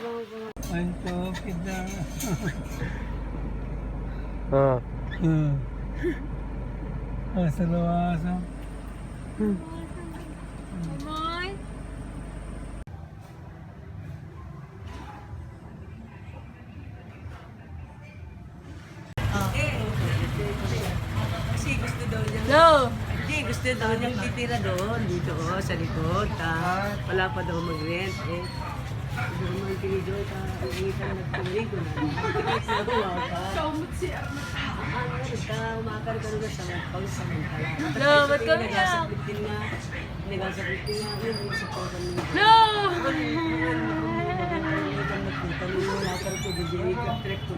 Ay, ito, kita. Ah. Asa lawasa. Amoy. Kasi gusto daw niya. Go! Hindi, gusto daw niyang titira doon, dito sa likod. Wala pa daw mag-rent. Hindi naman kinido, ikan nagtuloy ko na. Kaumot siya. Umakar ka rin sa pagsamantala. No, ba't kami na? Nagasakitin nga. Nagasakitin nga. Yun, yung sa pagsamantala. No! Umakar ko, bibili ka, trek ko.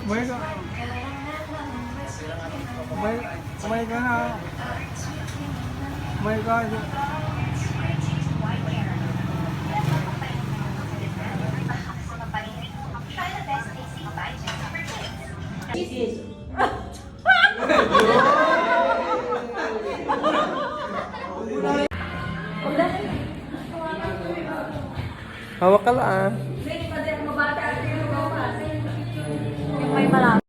Kumain ka. Kumain ka na. Kumain ka. Hawak ka lang. Yung may malapit.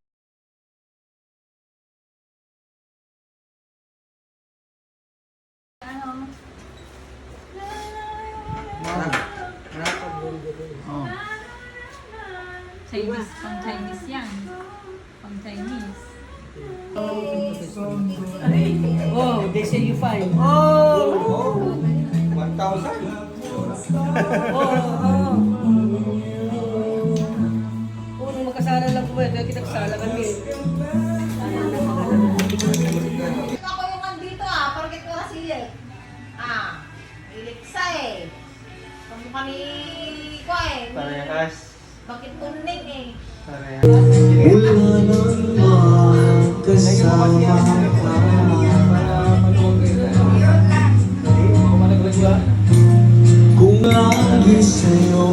Chinese, pang Chinese yan. Pang Chinese. Oh, they say you fine. Oh! 1,000. Nung magkasala lang po kaya kita kasala kami. Ako yung andito porket ko kasi iliksa Kamukha ni ko Parehas. Bakit tunig Parehas. Wala namang kasama ka. Kung lagi sa'yo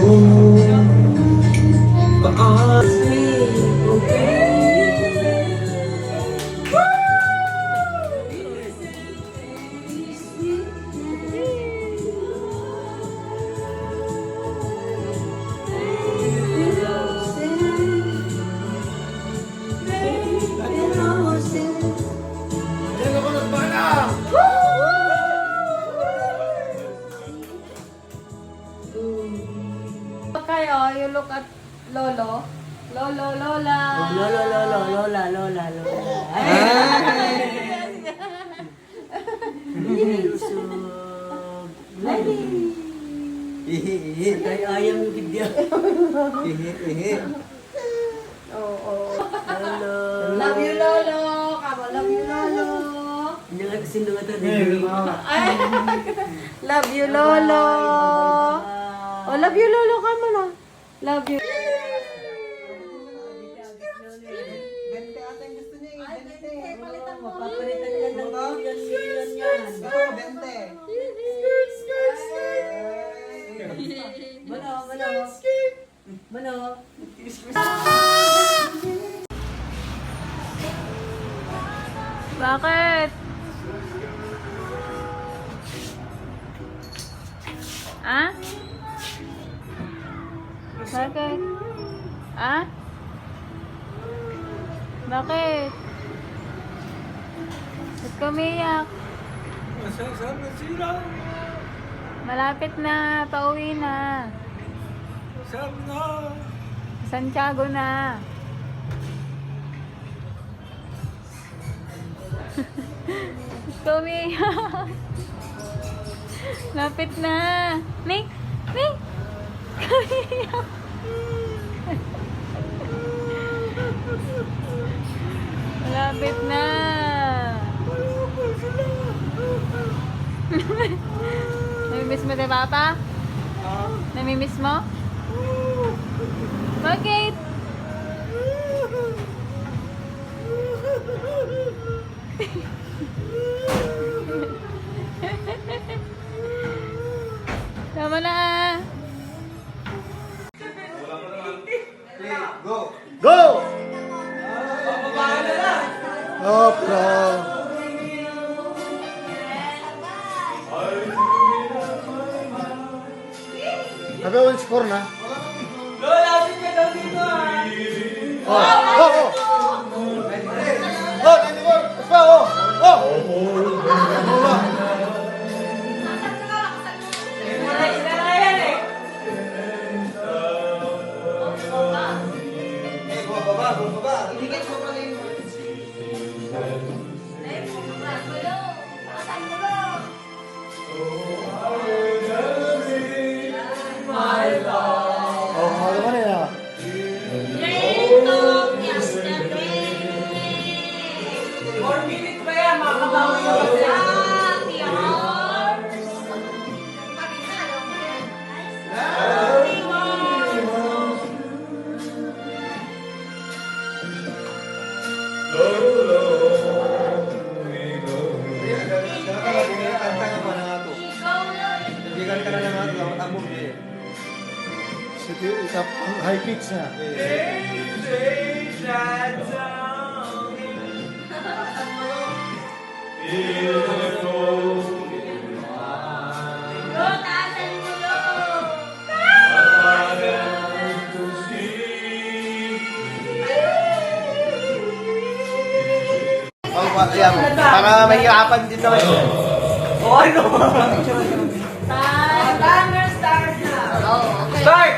Kayo, you look at Lolo. Lolo, Lola. Lola. Ay, ayaw yung kidya. Lolo. Love you, Lolo. Kamo, love you, Lolo. Hindi nga kasi nung ito. Love you, Lolo. Oh, love you, Lolo. Kamo na. Love you. Mapapalitan yan ng million yan. Mano. Bakit? Ah? Bakit? Ah? Bakit? Ba't ka umiyak? Saan na sila? Malapit na, pauwi na. Saan na? Santiago na. Ba't ka umiyak? Lapit na. Nick! Umiyak. Malapit na. Namimiss mo na Papa? Namimiss mo? Bakit? Tama na. Go! Babae na lang. Opro. Sabi ko, score na. Oh, oh, oh. Oh, 94. Pa, oh. Oh. Oh, mahal mo na yan. Sige, itap high pitch na. Para mahirapan din naman. O ano? Timer start na. Start!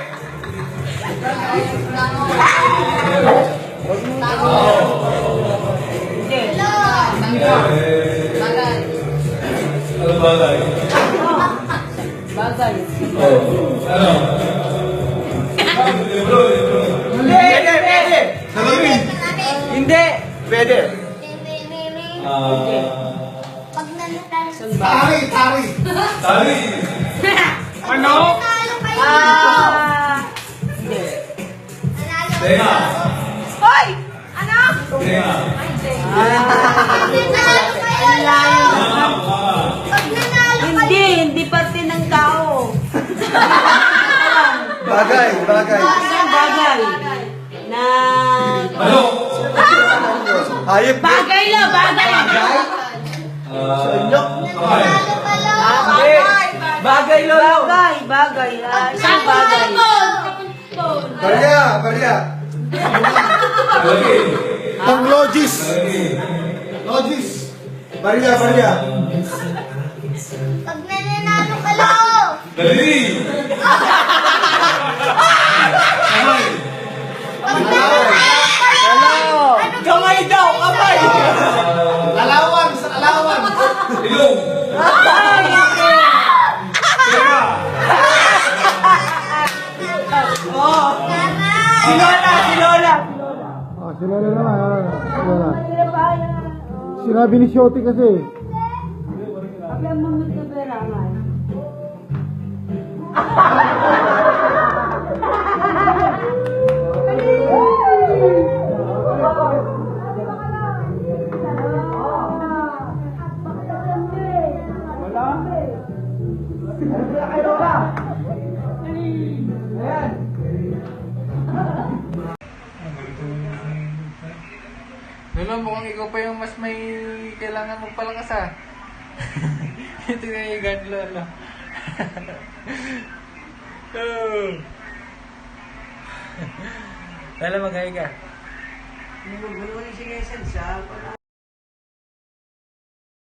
Bagay. Hindi! Pwede. Pag nanalo Tari. Ano? kayo. Hindi. Hoy! Ano? Nanalo kayo. Pag nanalo kayo. Hindi parte ng tao. Bagay. Isang bagay. Na... Hayop. Bagay na, bagay. Sa inyo. Nanalo kayo. Bagay, lolo. Bagay. Isang bagay. Barya. Pang Logis. Barya. Pag nanalo kayo. Pag nanalo kayo. Kamay daw, kamay. Alawan. Si Lola. Ah, sila na naman. Sinabi ni Shoti kasi. Lolo, mukhang ikaw pa yung mas may kailangan magpalakas ah. Ito na yung God, Lolo. Lolo, mag-hi ka. Ano ba? Ano yung siya?